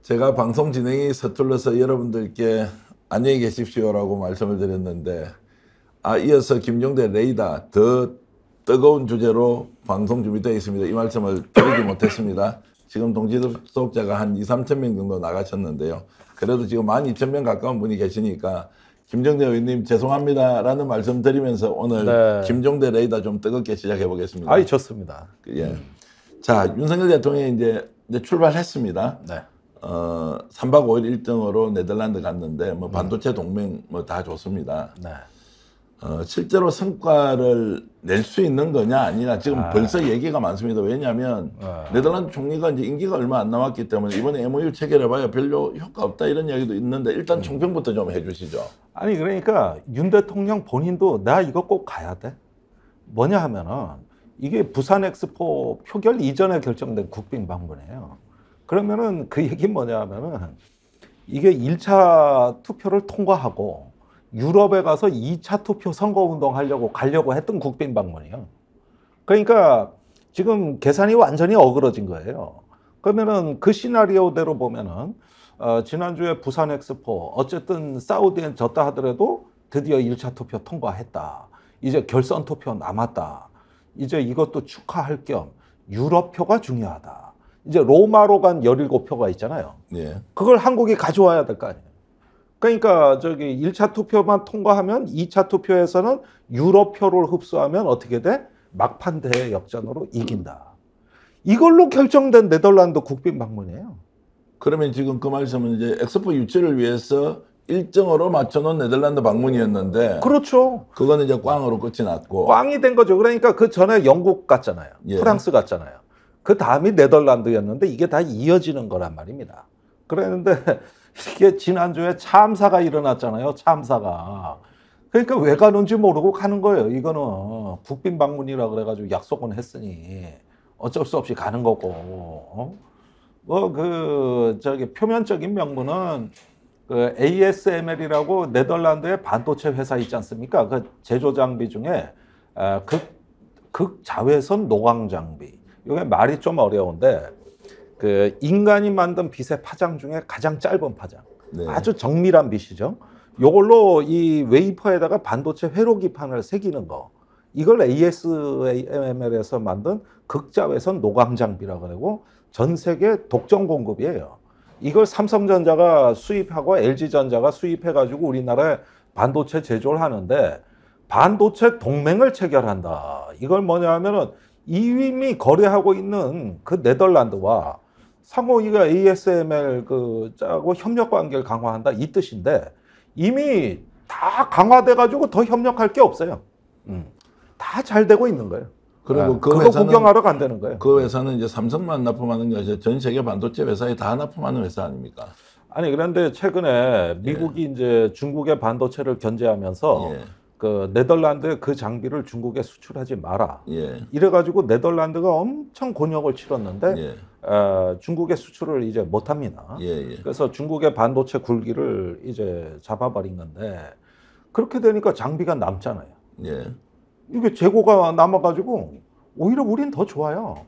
제가 방송 진행이 서툴러서 여러분들께 안녕히 계십시오라고 말씀을 드렸는데, 이어서 김종대 레이더 더 뜨거운 주제로 방송 준비되어 있습니다. 이 말씀을 드리지 못했습니다. 지금 동지독자가 한 2~3천 명 정도 나가셨는데요. 그래도 지금 12,000명 가까운 분이 계시니까 김종대 의원님 죄송합니다라는 말씀 드리면서 오늘 네. 김종대 레이더 좀 뜨겁게 시작해 보겠습니다. 아이 좋습니다. 예. 자, 윤석열 대통령이 이제 출발했습니다. 네. 3박 5일 일정으로 네덜란드 갔는데 뭐 반도체 동맹 뭐 다 좋습니다. 네. 실제로 성과를 낼 수 있는 거냐 아니냐 지금 벌써 얘기가 많습니다. 왜냐하면 네덜란드 총리가 이제 임기가 얼마 안 남았기 때문에 이번에 MOU 체결해봐야 별로 효과 없다 이런 이야기도 있는데 일단 총평부터 좀 해주시죠. 아니 그러니까 윤 대통령 본인도 나 이거 꼭 가야 돼. 뭐냐 하면은 이게 부산 엑스포 표결 이전에 결정된 국빈 방문이에요. 그러면은 그 얘기는 뭐냐 하면은 이게 1차 투표를 통과하고 유럽에 가서 2차 투표 선거운동 가려고 했던 국빈 방문이에요. 그러니까 지금 계산이 완전히 어그러진 거예요. 그러면은 그 시나리오대로 보면은 지난주에 부산 엑스포 어쨌든 사우디엔 졌다 하더라도 드디어 1차 투표 통과했다. 이제 결선 투표 남았다. 이제 이것도 축하할 겸 유럽표가 중요하다. 이제 로마로 간 17표가 있잖아요. 예. 그걸 한국이 가져와야 될 거 아니에요. 그러니까 저기 1차 투표만 통과하면 2차 투표에서는 유럽표를 흡수하면 어떻게 돼? 막판 대역전으로 이긴다. 이걸로 결정된 네덜란드 국빈 방문이에요. 그러면 지금 그 말씀은 이제 엑스포 유치를 위해서 일정으로 맞춰놓은 네덜란드 방문이었는데 그렇죠. 그거는 이제 꽝으로 끝이 났고 꽝이 된 거죠. 그러니까 그 전에 영국 갔잖아요. 예. 프랑스 갔잖아요. 그 다음이 네덜란드였는데 이게 다 이어지는 거란 말입니다. 그랬는데 이게 지난주에 참사가 일어났잖아요. 참사가. 그러니까 왜 가는지 모르고 가는 거예요. 이거는 국빈 방문이라 그래가지고 약속은 했으니 어쩔 수 없이 가는 거고. 표면적인 명분은 그 ASML이라고 네덜란드의 반도체 회사 있지 않습니까? 그 제조 장비 중에 극자외선 노광 장비. 이게 말이 좀 어려운데 그 인간이 만든 빛의 파장 중에 가장 짧은 파장, 네. 아주 정밀한 빛이죠. 이걸로 이 웨이퍼에다가 반도체 회로기판을 새기는 거, 이걸 ASML에서 만든 극자외선 노광 장비라고 그러고 전 세계 독점 공급이에요. 이걸 삼성전자가 수입하고 LG전자가 수입해가지고 우리나라에 반도체 제조를 하는데 반도체 동맹을 체결한다. 이걸 뭐냐 하면은 이미 거래하고 있는 그 네덜란드와 상호 이가 ASML 짜고 협력 관계를 강화한다 이 뜻인데 이미 다 강화돼가지고 더 협력할 게 없어요. 다 잘 되고 있는 거예요. 그리고 그거 구경하러 간다는 거예요. 그 회사는 이제 삼성만 납품하는 게 아니라 전 세계 반도체 회사에 다 납품하는 회사 아닙니까? 아니 그런데 최근에 미국이 이제 중국의 반도체를 견제하면서 그 네덜란드 그 장비를 중국에 수출하지 마라. 이래가지고 네덜란드가 엄청 곤욕을 치렀는데 중국의 수출을 이제 못합니다. 그래서 중국의 반도체 굴기를 이제 잡아버린 건데 그렇게 되니까 장비가 남잖아요. 이게 재고가 남아가지고 오히려 우린 더 좋아요.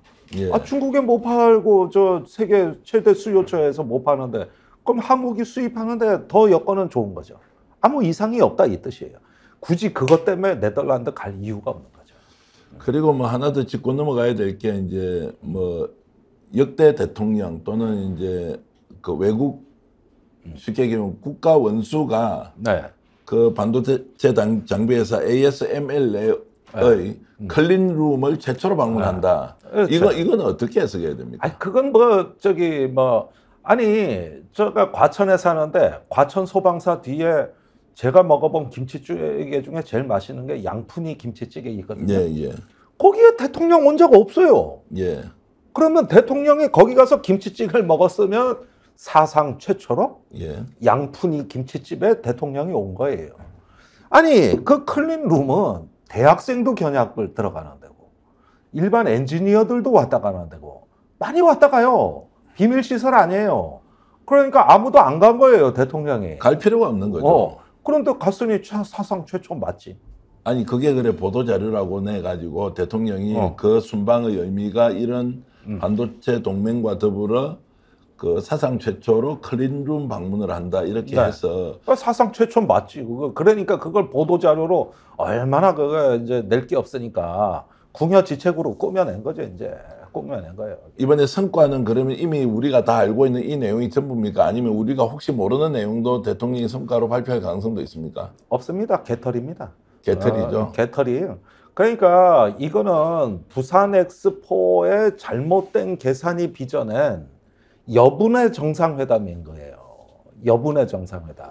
중국에 못 팔고 저 세계 최대 수요처에서 못 파는데 그럼 한국이 수입하는데 더 여건은 좋은 거죠. 아무 이상이 없다 이 뜻이에요. 굳이 그것 때문에 네덜란드 갈 이유가 없는 거죠. 그리고 뭐 하나 더 짚고 넘어가야 될 게 이제 뭐 역대 대통령 또는 이제 그 외국 쉽게 얘기하면 국가 원수가 그 반도체 장비회사 ASML의 클린룸을 최초로 방문한다. 이건 어떻게 해석해야 됩니까? 아니 그건 제가 과천에 사는데 과천 소방사 뒤에 제가 먹어본 김치찌개 중에 제일 맛있는 게 양푼이 김치찌개 있거든요. 거기에 대통령 온 적 없어요. 그러면 대통령이 거기 가서 김치찌개를 먹었으면 사상 최초로 양푼이 김치집에 대통령이 온 거예요. 아니 그 클린룸은 대학생도 견학을 들어가는 데고 일반 엔지니어들도 왔다 가는 데고 많이 왔다 가요. 비밀시설 아니에요. 그러니까 아무도 안 간 거예요. 대통령이. 갈 필요가 없는 거죠. 그런데 갔으니 사상 최초 맞지. 아니 그게 그래 보도 자료라고 내 가지고 대통령이 그 순방의 의미가 이런 반도체 동맹과 더불어 그 사상 최초로 클린룸 방문을 한다 이렇게 네. 해서 사상 최초 맞지. 그러니까 그걸 보도 자료로 얼마나 그거 이제 낼 게 없으니까 궁여지책으로 꾸며낸 거죠. 이제 꾸며낸 거예요. 이번에 성과는 그러면 이미 우리가 다 알고 있는 이 내용이 전부입니까? 아니면 우리가 혹시 모르는 내용도 대통령이 성과로 발표할 가능성도 있습니까? 없습니다. 개털입니다. 개털이죠. 개털이에요. 그러니까 이거는 부산 엑스포의 잘못된 계산이 빚어낸 여분의 정상회담인 거예요. 여분의 정상회담.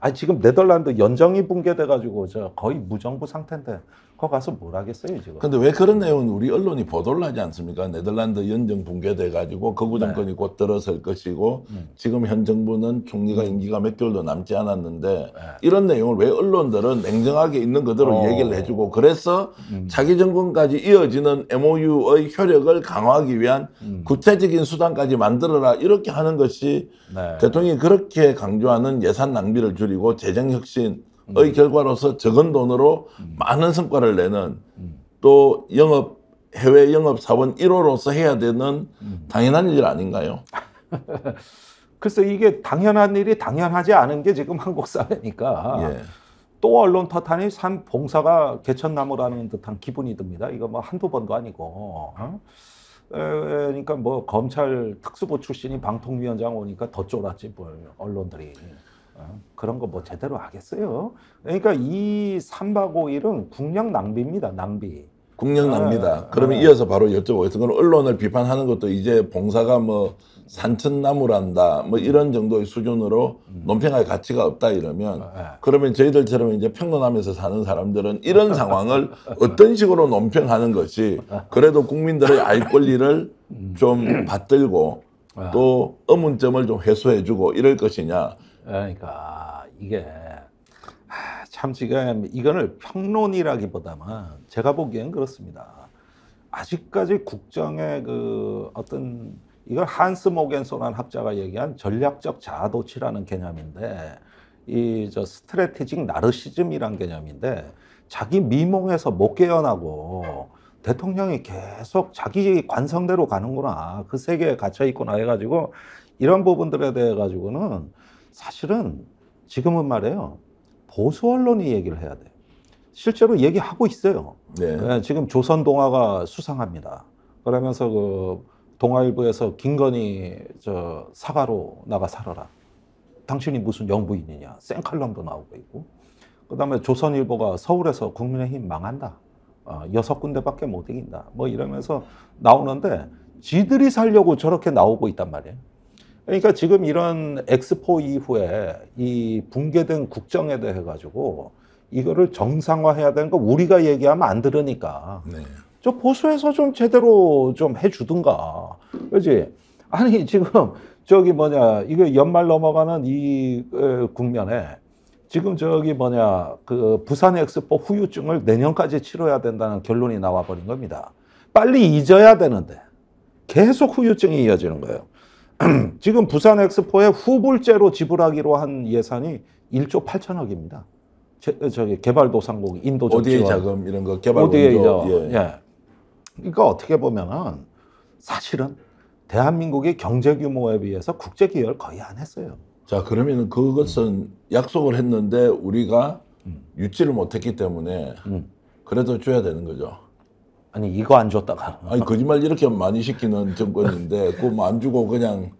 아니 지금 네덜란드 연정이 붕괴돼가지고 저 거의 무정부 상태인데 거기 가서 뭘 하겠어요 지금? 근데 왜 그런 내용은 우리 언론이 보도를 하지 않습니까? 네덜란드 연정 붕괴돼 가지고 거부 정권이 곧 들어설 것이고 지금 현 정부는 총리가 임기가 몇 개월도 남지 않았는데 이런 내용을 왜 언론들은 냉정하게 있는 그대로 얘기를 해주고 그래서 자기 정권까지 이어지는 MOU의 효력을 강화하기 위한 구체적인 수단까지 만들어라 이렇게 하는 것이 대통령이 그렇게 강조하는 예산 낭비를 줄이고 재정 혁신 의 결과로서 적은 돈으로 많은 성과를 내는 또 해외 영업 사원 1호로서 해야 되는 당연한 일 아닌가요? 글쎄 이게 당연한 일이 당연하지 않은 게 지금 한국 사회니까 또 언론 탓하니 산 봉사가 개천나무라는 듯한 기분이 듭니다. 이거 뭐 한두 번도 아니고. 그러니까 뭐 검찰 특수부 출신이 방통위원장 오니까 더 쫄았지 뭘 언론들이. 그런 거 뭐 제대로 하겠어요? 그러니까 이 3박 5일은 국력 낭비입니다. 낭비. 국력 낭비다. 그러면 이어서 바로 여쭤보겠습니다. 그럼 언론을 비판하는 것도 이제 봉사가 뭐 산천나무란다 뭐 이런 정도의 수준으로 논평할 가치가 없다 이러면 그러면 저희들처럼 이제 평론하면서 사는 사람들은 이런 상황을 어떤 식으로 논평하는 것이 그래도 국민들의 알 권리를 좀 받들고 또 의문점을 좀 해소해주고 이럴 것이냐. 그러니까 이게 참 지금 이거를 평론이라기보다는 제가 보기엔 그렇습니다. 아직까지 국정의 그 어떤 이걸 한스 모겐소라는 학자가 얘기한 전략적 자아도취라는 개념인데 이 저 스트래테직 나르시즘이란 개념인데 자기 미몽에서 못 깨어나고 대통령이 계속 자기 관성대로 가는구나 그 세계에 갇혀 있구나 해가지고 이런 부분들에 대해 가지고는 사실은 지금은 말이에요. 보수 언론이 얘기를 해야 돼요. 실제로 얘기하고 있어요. 지금 조선동아가 수상합니다. 그러면서 그 동아일보에서 김건희 저 사과로 나가 살아라. 당신이 무슨 영부인이냐. 생칼럼도 나오고 있고. 그다음에 조선일보가 서울에서 국민의힘 망한다. 6군데밖에 못 이긴다. 뭐 이러면서 나오는데 지들이 살려고 저렇게 나오고 있단 말이에요. 그러니까 지금 이런 엑스포 이후에 이 붕괴된 국정에 대해 가지고 이거를 정상화해야 되는 거 우리가 얘기하면 안 들으니까 저 보수에서 좀 제대로 좀 해주든가 그렇지? 아니 지금 저기 뭐냐 이거 연말 넘어가는 이 국면에 지금 저기 뭐냐 그 부산 엑스포 후유증을 내년까지 치러야 된다는 결론이 나와버린 겁니다. 빨리 잊어야 되는데 계속 후유증이 이어지는 거예요. 지금 부산 엑스포에 후불제로 지불하기로 한 예산이 1조 8천억입니다. 저기 개발도상국 인도 ODA 자금 이런 거 개발 원조. 그러니까 어떻게 보면은 사실은 대한민국의 경제 규모에 비해서 국제 기여를 거의 안 했어요. 자 그러면 그것은 약속을 했는데 우리가 유지를 못했기 때문에 그래도 줘야 되는 거죠. 아니 이거 안 줬다가 아니 거짓말 이렇게 많이 시키는 정권인데 그거 뭐 안 주고 그냥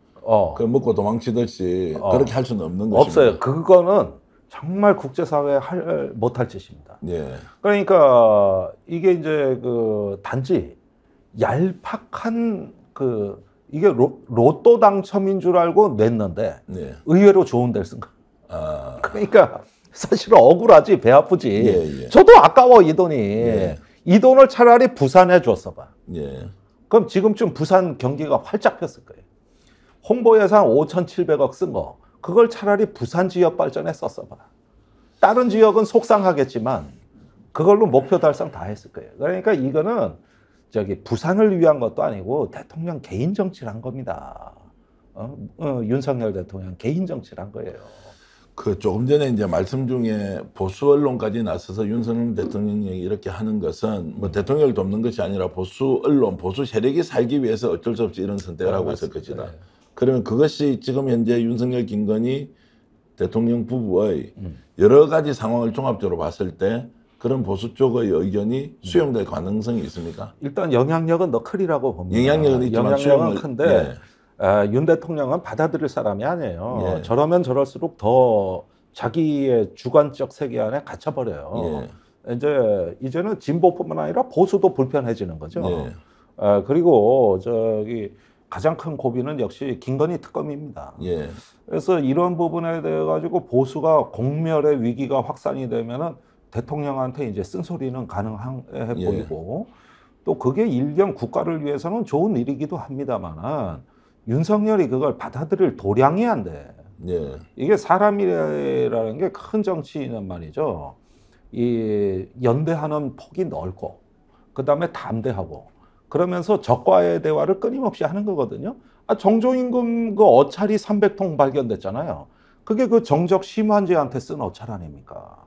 그 먹고 도망치듯이 그렇게 할 수는 없는 것입니다. 없어요. 그거는 정말 국제사회에 못할 짓입니다. 그러니까 이게 이제 그 단지 얄팍한 그 이게 로또 당첨인 줄 알고 냈는데 의외로 좋은 데를 쓴 거. 그러니까 사실은 억울하지 배 아프지. 저도 아까워 이 돈이. 이 돈을 차라리 부산에 줬어 봐. 그럼 지금쯤 부산 경기가 활짝 폈을 거예요. 홍보 예산 5,700억 쓴 거. 그걸 차라리 부산 지역 발전에 썼어 봐. 다른 지역은 속상하겠지만 그걸로 목표 달성 다 했을 거예요. 그러니까 이거는 저기 부산을 위한 것도 아니고 대통령 개인 정치를 한 겁니다. 윤석열 대통령 개인 정치를 한 거예요. 그 조금 전에 이제 말씀 중에 보수 언론까지 나서서 윤석열 대통령이 이렇게 하는 것은 뭐 대통령을 돕는 것이 아니라 보수 언론, 보수 세력이 살기 위해서 어쩔 수 없이 이런 선택을 하고 있을 것이다. 네. 그러면 그것이 지금 현재 윤석열, 김건희 대통령 부부의 여러 가지 상황을 종합적으로 봤을 때 그런 보수 쪽의 의견이 수용될 가능성이 있습니까? 일단 영향력은 더 크리라고 봅니다. 영향력은 있지만 영향력은 수용을- 큰데 예. 윤 대통령은 받아들일 사람이 아니에요. 예. 저러면 저럴수록 더 자기의 주관적 세계 안에 갇혀버려요. 이제는 진보뿐만 아니라 보수도 불편해지는 거죠. 예. 그리고 저기 가장 큰 고비는 역시 김건희 특검입니다. 예. 그래서 이런 부분에 대해 가지고 보수가 공멸의 위기가 확산이 되면은 대통령한테 이제 쓴소리는 가능해 예. 보이고 또 그게 일견 국가를 위해서는 좋은 일이기도 합니다만은 윤석열이 그걸 받아들일 도량이 안 돼. 예. 이게 사람이라는 게 큰 정치인은 말이죠. 이 연대하는 폭이 넓고 그다음에 담대하고 그러면서 적과의 대화를 끊임없이 하는 거거든요. 정조임금 그 어찰이 300통 발견됐잖아요. 그게 그 정적 심환제한테 쓴 어찰 아닙니까?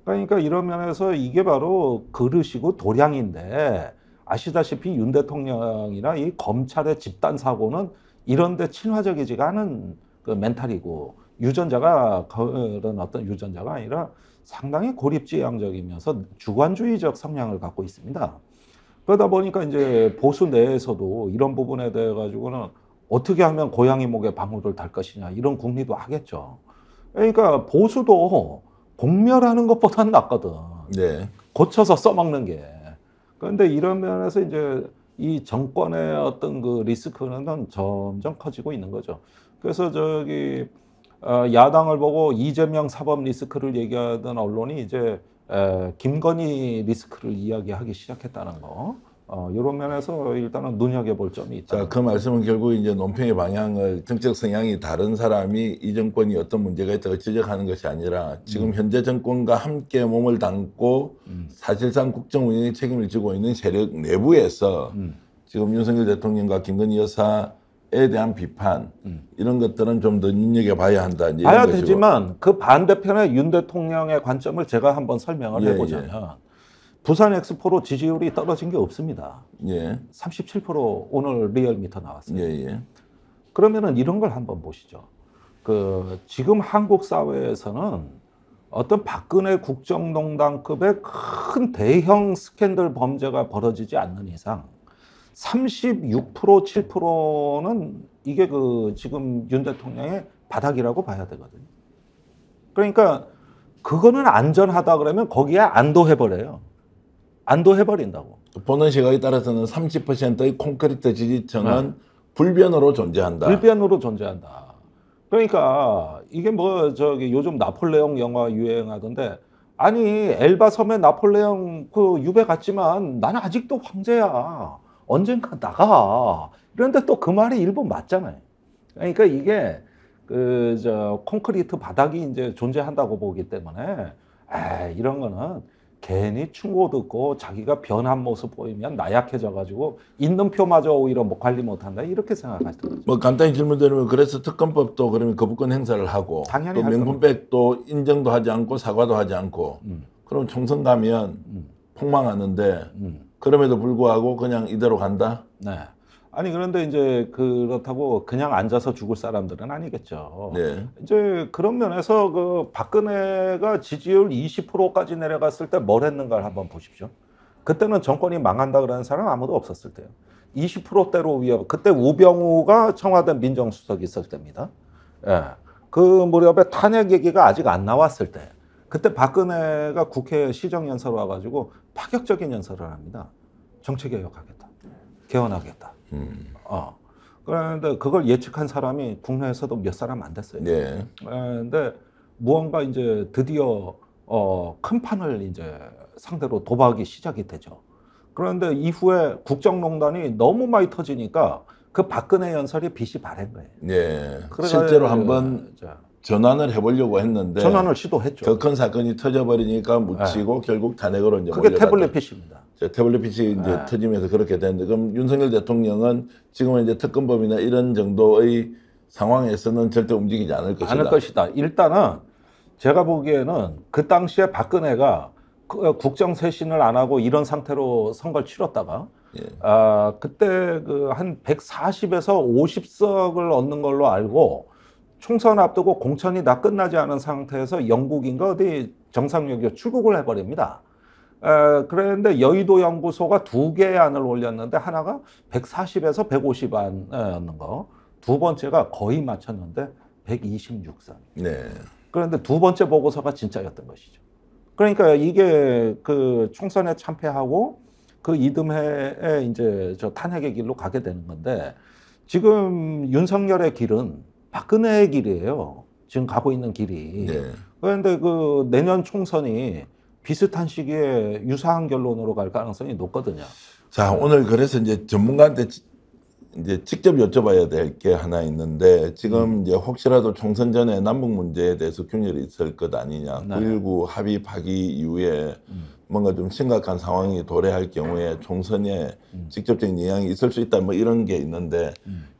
그러니까 이런 면에서 이게 바로 그릇이고 도량인데 아시다시피 윤 대통령이나 이 검찰의 집단 사고는 이런데 친화적이지가 않은 그 멘탈이고 유전자가 그런 어떤 유전자가 아니라 상당히 고립지향적이면서 주관주의적 성향을 갖고 있습니다. 그러다 보니까 이제 보수 내에서도 이런 부분에 대해 가지고는 어떻게 하면 고양이 목에 방울을 달 것이냐 이런 궁리도 하겠죠. 그러니까 보수도 공멸하는 것보다는 낫거든. 네. 고쳐서 써먹는 게. 그런데 이런 면에서 이제 이 정권의 어떤 그 리스크는 점점 커지고 있는 거죠. 그래서 저기 야당을 보고 이재명 사법 리스크를 얘기하던 언론이 이제 김건희 리스크를 이야기하기 시작했다는 거. 이런 면에서 일단은 눈여겨볼 점이 있다. 자, 그 말씀은 결국 이제 논평의 방향을 정책 성향이 다른 사람이 이 정권이 어떤 문제가 있다고 지적하는 것이 아니라 지금 현재 정권과 함께 몸을 담고 사실상 국정 운영의 책임을 지고 있는 세력 내부에서 지금 윤석열 대통령과 김건희 여사에 대한 비판 이런 것들은 좀 더 눈여겨봐야 한다. 이런 봐야 것이고. 되지만 그 반대편의 윤 대통령의 관점을 제가 한번 설명을 예, 해보자면 부산 엑스포로 지지율이 떨어진 게 없습니다. 예, 37% 오늘 리얼미터 나왔어요. 예, 예. 그러면은 이런 걸 한번 보시죠. 그 지금 한국 사회에서는 어떤 박근혜 국정농단급의 큰 대형 스캔들 범죄가 벌어지지 않는 이상 36% 7%는 이게 그 지금 윤 대통령의 바닥이라고 봐야 되거든요. 그러니까 그거는 안전하다 그러면 거기에 안도해버려요. 안도해버린다고. 보는 시각에 따라서는 30%의 콘크리트 지지층은 불변으로 존재한다. 불변으로 존재한다. 그러니까 이게 뭐 저기 요즘 나폴레옹 영화 유행하던데 아니 엘바 섬에 나폴레옹 그 유배 갔지만 나는 아직도 황제야. 언젠가 나가. 그런데 또 그 말이 일부 맞잖아요. 그러니까 이게 그 저 콘크리트 바닥이 이제 존재한다고 보기 때문에 이런 거는 괜히 충고 듣고 자기가 변한 모습 보이면 나약해져 가지고 있는 표마저 오히려 뭐 관리 못한다 이렇게 생각할 거죠. 뭐 간단히 질문드리면 그래서 특검법도 그러면 거부권 행사를 하고 당연히 또 할 명분백도 인정도 하지 않고 사과도 하지 않고 그럼 총선 가면 폭망하는데 그럼에도 불구하고 그냥 이대로 간다? 네. 아니 그런데 이제 그렇다고 그냥 앉아서 죽을 사람들은 아니겠죠. 네. 이제 그런 면에서 그 박근혜가 지지율 20%까지 내려갔을 때 뭘 했는가를 한번 보십시오. 그때는 정권이 망한다 그러는 사람 아무도 없었을 때요. 20%대로 그때 우병우가 청와대 민정수석이 있을 때입니다. 예. 그 무렵에 탄핵 얘기가 아직 안 나왔을 때 그때 박근혜가 국회 시정연설 와가지고 파격적인 연설을 합니다. 정치개혁하겠다. 개헌하겠다. 그런데 그걸 예측한 사람이 국내에서도 몇 사람 안 됐어요. 네. 그런데 무언가 이제 드디어 큰 판을 이제 상대로 도박이 시작이 되죠. 그런데 이후에 국정농단이 너무 많이 터지니까 그 박근혜 연설이 빛이 바랜 거예요. 네. 실제로 한번 전환을 해보려고 했는데 전환을 시도했죠. 더 큰 사건이 터져버리니까 묻히고 결국 탄핵으로 이제 그게 몰려갔다. 태블릿 PC입니다. 태블릿 PC 이제 터지면서 그렇게 됐는데 그럼 윤석열 대통령은 지금은 이제 특검법이나 이런 정도의 상황에서는 절대 움직이지 않을 것이다. 일단은 제가 보기에는 그 당시에 박근혜가 국정쇄신을 안 하고 이런 상태로 선거를 치렀다가 예. 그때 그 한 140에서 50석을 얻는 걸로 알고 총선 앞두고 공천이 다 끝나지 않은 상태에서 영국인가 어디 정상역에 출국을 해버립니다. 그런데 여의도 연구소가 2개의 안을 올렸는데 하나가 140에서 150안이었는 거, 두 번째가 거의 맞췄는데 126선. 네. 그런데 두 번째 보고서가 진짜였던 것이죠. 그러니까 이게 그 총선에 참패하고 그 이듬해에 이제 저 탄핵의 길로 가게 되는 건데, 지금 윤석열의 길은 박근혜의 길이에요. 지금 가고 있는 길이. 네. 그런데 그 내년 총선이 비슷한 시기에 유사한 결론으로 갈 가능성이 높거든요. 자, 오늘 그래서 이제 전문가한테 이제 직접 여쭤봐야 될 게 하나 있는데, 지금 이제 혹시라도 총선 전에 남북 문제에 대해서 균열이 있을 것 아니냐. 네. 9.19 합의 파기 이후에 뭔가 좀 심각한 상황이 도래할 경우에 총선에 직접적인 영향이 있을 수 있다, 뭐 이런 게 있는데,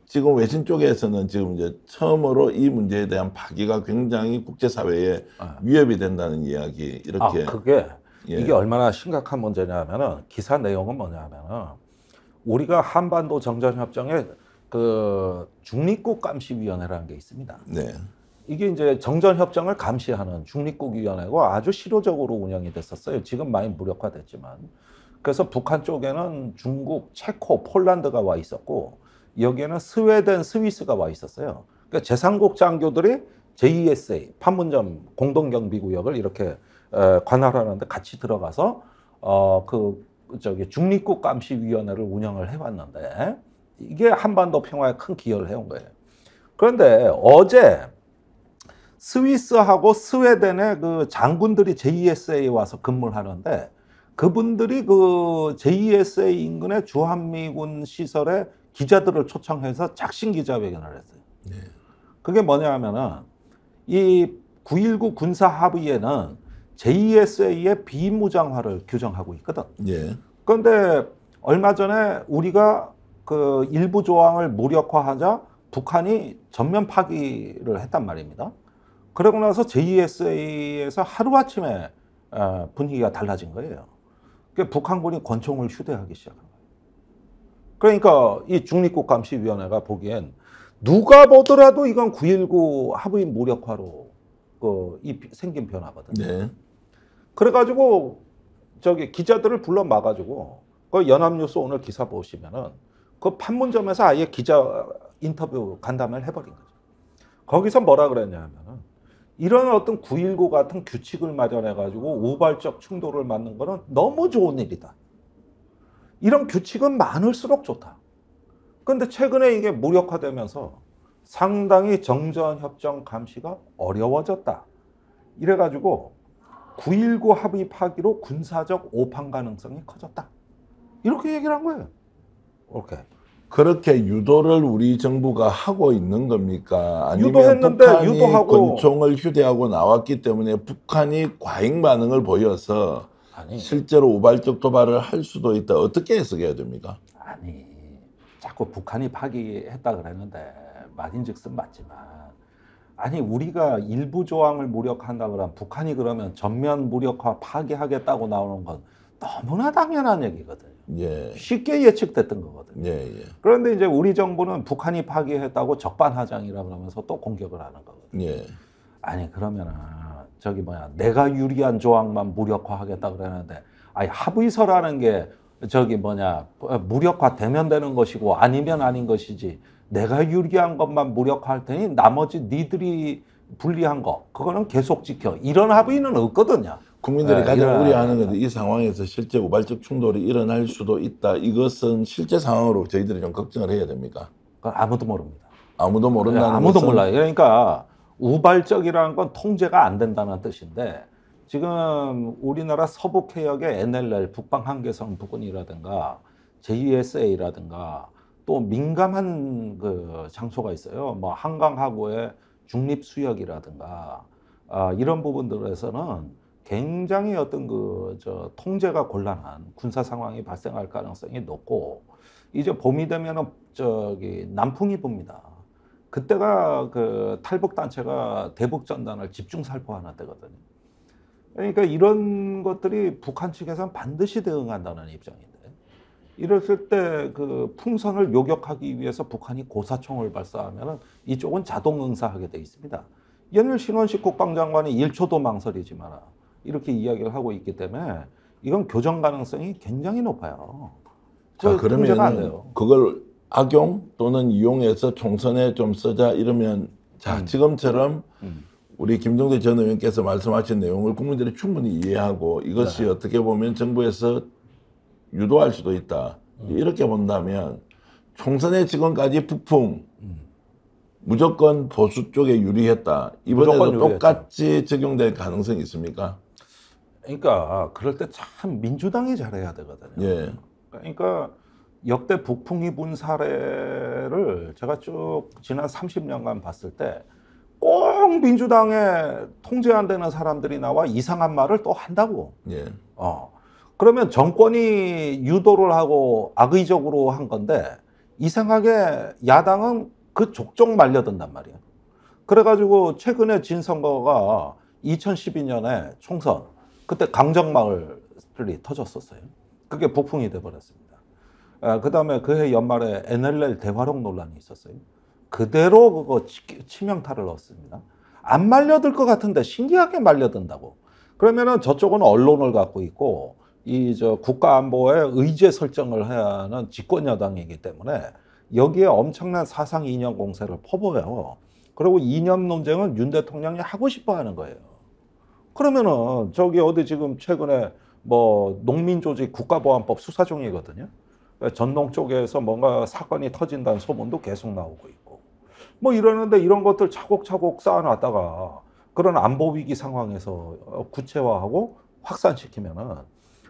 지금 외신 쪽에서는 지금 이제 처음으로 이 문제에 대한 파기가 굉장히 국제사회에 위협이 된다는 이야기, 이렇게. 그게 예. 이게 얼마나 심각한 문제냐면은, 기사 내용은 뭐냐면은, 우리가 한반도 정전협정에 그 중립국 감시위원회라는 게 있습니다. 네. 이게 이제 정전협정을 감시하는 중립국위원회고 아주 실효적으로 운영이 됐었어요. 지금 많이 무력화됐지만. 그래서 북한 쪽에는 중국, 체코, 폴란드가 와 있었고, 여기에는 스웨덴, 스위스가 와 있었어요. 그러니까 제3국 장교들이 JESA, 판문점 공동경비구역을 이렇게 관할하는데 같이 들어가서 중립국 감시위원회를 운영을 해왔는데, 이게 한반도 평화에 큰 기여를 해온 거예요. 그런데 어제 스위스하고 스웨덴의 그 장군들이 JESA에 와서 근무를 하는데, 그분들이 그 JESA 인근의 주한미군 시설에 기자들을 초청해서 작심 기자회견을 했어요. 네. 그게 뭐냐면은, 이 9.19 군사 합의에는 JESA의 비무장화를 규정하고 있거든. 예. 그런데 얼마 전에 우리가 그 일부 조항을 무력화하자 북한이 전면 파기를 했단 말입니다. 그러고 나서 JESA에서 하루아침에 분위기가 달라진 거예요. 그러니까 북한군이 권총을 휴대하기 시작한 거예요. 그러니까 이 중립국감시위원회가 보기엔 누가 보더라도 이건 9.19 합의 무력화로 생긴 변화거든요. 네. 그래가지고 기자들을 불러 막아가지고, 그 연합뉴스 오늘 기사 보시면은 그 판문점에서 아예 기자 인터뷰 간담회를 해버린 거죠. 거기서 뭐라 그랬냐면은, 이런 어떤 9.19 같은 규칙을 마련해가지고 우발적 충돌을 막는 거는 너무 좋은 일이다. 이런 규칙은 많을수록 좋다. 그런데 최근에 이게 무력화되면서 상당히 정전협정 감시가 어려워졌다. 이래가지고 9.19 합의 파기로 군사적 오판 가능성이 커졌다. 이렇게 얘기를 한 거예요. 이렇게. 그렇게 유도를 우리 정부가 하고 있는 겁니까? 아니면 유도했는데 북한이 유도하고, 권총을 휴대하고 나왔기 때문에 북한이 과잉 반응을 보여서 아니, 실제로 우발적 도발을 할 수도 있다. 어떻게 해석해야 됩니까? 아니, 자꾸 북한이 파기했다 그랬는데 말인즉슨 맞지만, 아니 우리가 일부 조항을 무력화한다 그러면 북한이 그러면 전면 무력화 파기하겠다고 나오는 건 너무나 당연한 얘기거든요. 예. 쉽게 예측됐던 거거든요. 예, 예. 그런데 이제 우리 정부는 북한이 파기했다고 적반하장이라 그러면서 또 공격을 하는 거거든요. 예. 아니 그러면은 내가 유리한 조항만 무력화하겠다 그러는데, 아니 합의서라는 게 무력화 되면 되는 것이고 아니면 아닌 것이지, 내가 유리한 것만 무력화할 테니 나머지 니들이 불리한 거 그거는 계속 지켜, 이런 합의는 없거든요. 국민들이 가장 이런- 우려하는 건데, 이 상황에서 실제 우발적 충돌이 일어날 수도 있다. 이것은 실제 상황으로 저희들이 좀 걱정을 해야 됩니까? 그건 아무도 모릅니다. 아무도 모른다는 아무도 것은 몰라요. 그러니까 우발적이라는 건 통제가 안 된다는 뜻인데, 지금 우리나라 서북 해역의 NLL 북방 한계선 부근이라든가 JESA라든가 또 민감한 그 장소가 있어요. 뭐 한강 하구의 중립 수역이라든가 이런 부분들에서는 굉장히 어떤 통제가 곤란한 군사 상황이 발생할 가능성이 높고, 이제 봄이 되면은 남풍이 붑니다. 그때가 그 탈북 단체가 대북 전단을 집중 살포하는 때거든요. 그러니까 이런 것들이 북한 측에서는 반드시 대응한다는 입장인데, 이랬을 때 그 풍선을 요격하기 위해서 북한이 고사총을 발사하면 이쪽은 자동 응사하게 돼 있습니다. 연일 신원식 국방장관이 1초도 망설이지 마라 이렇게 이야기를 하고 있기 때문에 이건 교전 가능성이 굉장히 높아요. 자, 문제가 안 그러면 돼요. 그걸 악용 또는 이용해서 총선에 좀 쓰자 이러면 자, 지금처럼 우리 김종대 전 의원께서 말씀하신 내용을 국민들이 충분히 이해하고 이것이 네. 어떻게 보면 정부에서 유도할 수도 있다. 이렇게 본다면 총선에 지금까지 북풍 무조건 보수 쪽에 유리했다. 이번에도 무조건 유리했죠. 똑같이 적용될 가능성이 있습니까? 그러니까 그럴 때 참 민주당이 잘해야 되거든요. 예. 그러니까 역대 북풍이 분 사례를 제가 쭉 지난 30년간 봤을 때 꼭 민주당에 통제 안 되는 사람들이 나와 이상한 말을 또 한다고. 예. 그러면 정권이 유도를 하고 악의적으로 한 건데 이상하게 야당은 그 족족 말려든단 말이에요. 그래가지고 최근에 진 선거가 2012년에 총선, 그때 강정마을이 터졌었어요. 그게 북풍이 돼버렸습니다. 그 다음에 그해 연말에 NLL 대화록 논란이 있었어요. 그대로 그거 치명타를 얻습니다. 안 말려들 것 같은데 신기하게 말려든다고. 그러면은 저쪽은 언론을 갖고 있고 이 저 국가안보에 의제 설정을 해야 하는 집권 여당이기 때문에 여기에 엄청난 사상 이념 공세를 퍼부어요. 그리고 이념 논쟁은 윤 대통령이 하고 싶어 하는 거예요. 그러면은 저기 어디 지금 최근에 뭐 농민조직 국가보안법 수사 중이거든요. 전농 쪽에서 뭔가 사건이 터진다는 소문도 계속 나오고 있고 뭐 이러는데 이런 것들 차곡차곡 쌓아놨다가 그런 안보 위기 상황에서 구체화하고 확산시키면은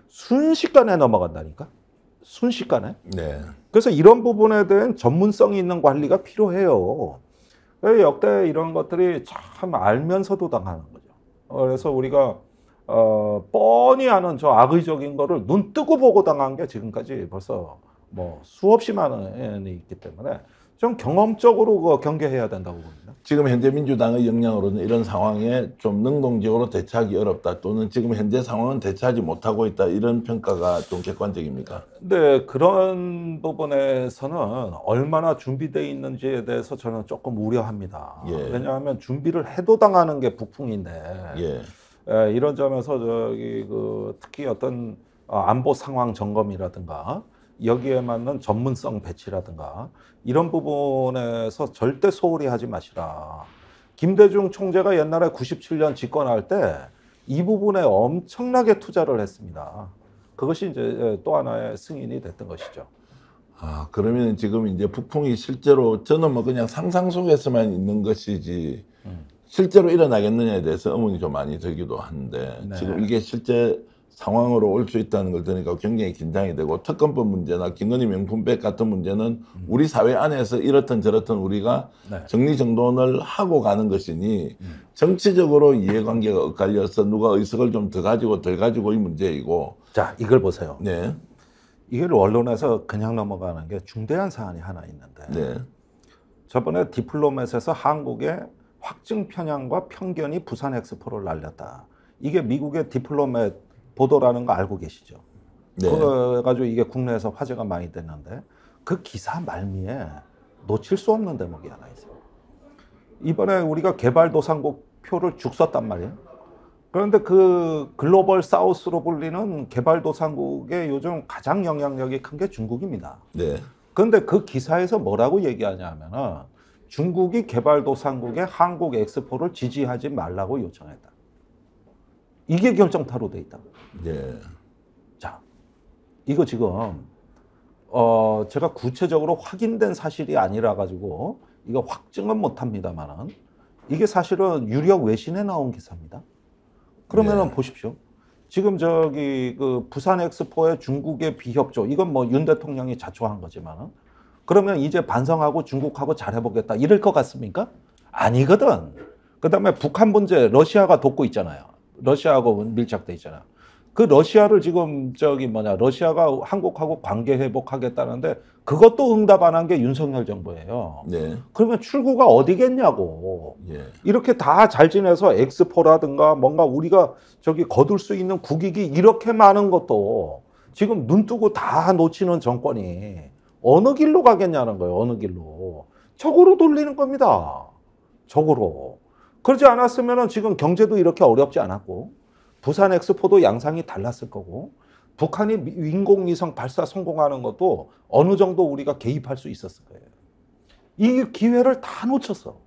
순식간에 넘어간다니까. 순식간에. 네. 그래서 이런 부분에 대한 전문성이 있는 관리가 필요해요. 역대 이런 것들이 참 알면서도 당하는 거죠. 그래서 우리가 뻔히 아는 저 악의적인 거를 눈 뜨고 보고 당한 게 지금까지 벌써 뭐 수없이 많은 있기 때문에 좀 경험적으로 그거 경계해야 된다고 봅니다. 지금 현재 민주당의 역량으로는 이런 상황에 좀 능동적으로 대처하기 어렵다 또는 지금 현재 상황은 대처하지 못하고 있다 이런 평가가 좀 객관적입니까? 근데 그런 부분에서는 얼마나 준비되어 있는지에 대해서 저는 조금 우려합니다. 예. 왜냐하면 준비를 해도 당하는 게 북풍인데 예. 이런 점에서 저기 그 특히 어떤 안보 상황 점검이라든가 여기에 맞는 전문성 배치라든가 이런 부분에서 절대 소홀히 하지 마시라. 김대중 총재가 옛날에 97년 집권할 때 이 부분에 엄청나게 투자를 했습니다. 그것이 이제 또 하나의 승인이 됐던 것이죠. 아, 그러면 지금 이제 북풍이 실제로 저는 뭐 그냥 상상 속에서만 있는 것이지 실제로 일어나겠느냐에 대해서 의문이 좀 많이 들기도 하는데 네. 지금 이게 실제 상황으로 올 수 있다는 걸 들으니까 굉장히 긴장이 되고 특검법 문제나 김건희 명품백 같은 문제는 우리 사회 안에서 이렇든 저렇든 우리가 네. 정리정돈을 하고 가는 것이니 정치적으로 이해관계가 엇갈려서 누가 의석을 좀 더 가지고 덜 가지고의 문제이고 자, 이걸 보세요. 네. 이걸 언론에서 그냥 넘어가는 게 중대한 사안이 하나 있는데 네. 저번에 디플로맷에서 한국의 확증 편향과 편견이 부산 엑스포를 날렸다. 이게 미국의 디플로맷 보도라는 거 알고 계시죠? 네. 그거 가지고 이게 국내에서 화제가 많이 됐는데 그 기사 말미에 놓칠 수 없는 대목이 하나 있어요. 이번에 우리가 개발도상국 표를 쭉 썼단 말이에요. 그런데 그 글로벌 사우스로 불리는 개발도상국의 요즘 가장 영향력이 큰 게 중국입니다. 네. 그런데 그 기사에서 뭐라고 얘기하냐 하면은 중국이 개발도상국의 한국 엑스포를 지지하지 말라고 요청했다. 이게 결정타로 돼 있다. 네. 자, 이거 지금 제가 구체적으로 확인된 사실이 아니라 가지고 이거 확증은 못합니다만은 이게 사실은 유력 외신에 나온 기사입니다. 그러면은 네. 보십시오. 지금 저기 그 부산 엑스포의 중국의 비협조 이건 뭐 윤 대통령이 자초한 거지만은 그러면 이제 반성하고 중국하고 잘해보겠다 이럴 것 같습니까? 아니거든. 그다음에 북한 문제 러시아가 돕고 있잖아요. 러시아하고 밀착돼 있잖아요. 그 러시아를 지금 러시아가 한국하고 관계 회복하겠다는데 그것도 응답 안 한 게 윤석열 정부예요. 네. 그러면 출구가 어디겠냐고. 예. 이렇게 다 잘 지내서 엑스포라든가 뭔가 우리가 거둘 수 있는 국익이 이렇게 많은 것도 지금 눈 뜨고 다 놓치는 정권이 어느 길로 가겠냐는 거예요. 어느 길로. 적으로 돌리는 겁니다. 적으로. 그러지 않았으면 지금 경제도 이렇게 어렵지 않았고 부산 엑스포도 양상이 달랐을 거고 북한이 인공위성 발사 성공하는 것도 어느 정도 우리가 개입할 수 있었을 거예요. 이 기회를 다 놓쳤어.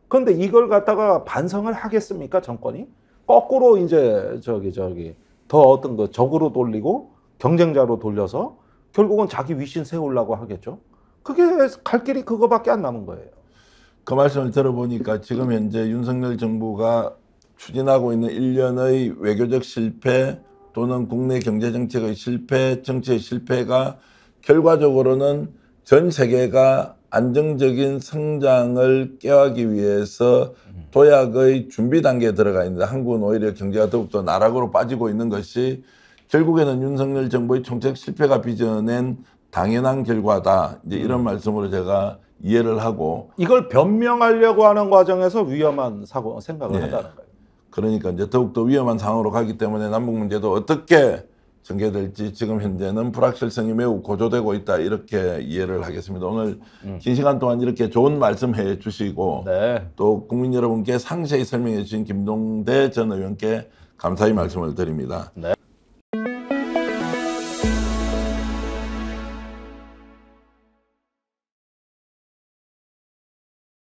그런데 이걸 갖다가 반성을 하겠습니까, 정권이? 거꾸로 이제 더 어떤 거 적으로 돌리고 경쟁자로 돌려서 결국은 자기 위신 세우려고 하겠죠. 그게 갈 길이 그거밖에 안 남은 거예요. 그 말씀을 들어보니까 지금 현재 윤석열 정부가 추진하고 있는 일련의 외교적 실패 또는 국내 경제 정책의 실패, 정치의 실패가 결과적으로는 전 세계가 안정적인 성장을 꾀하기 위해서 도약의 준비 단계에 들어가 있는데 한국은 오히려 경제가 더욱더 나락으로 빠지고 있는 것이 결국에는 윤석열 정부의 정책 실패가 빚어낸 당연한 결과다. 이제 이런 말씀으로 제가 이해를 하고 이걸 변명하려고 하는 과정에서 위험한 생각을 한다는 거예요. 그러니까 이제 더욱더 위험한 상황으로 가기 때문에 남북 문제도 어떻게 전개될지 지금 현재는 불확실성이 매우 고조되고 있다 이렇게 이해를 하겠습니다. 오늘 긴 시간 동안 이렇게 좋은 말씀해 주시고 네. 또 국민 여러분께 상세히 설명해 주신 김동대 전 의원께 감사의 말씀을 드립니다. 네.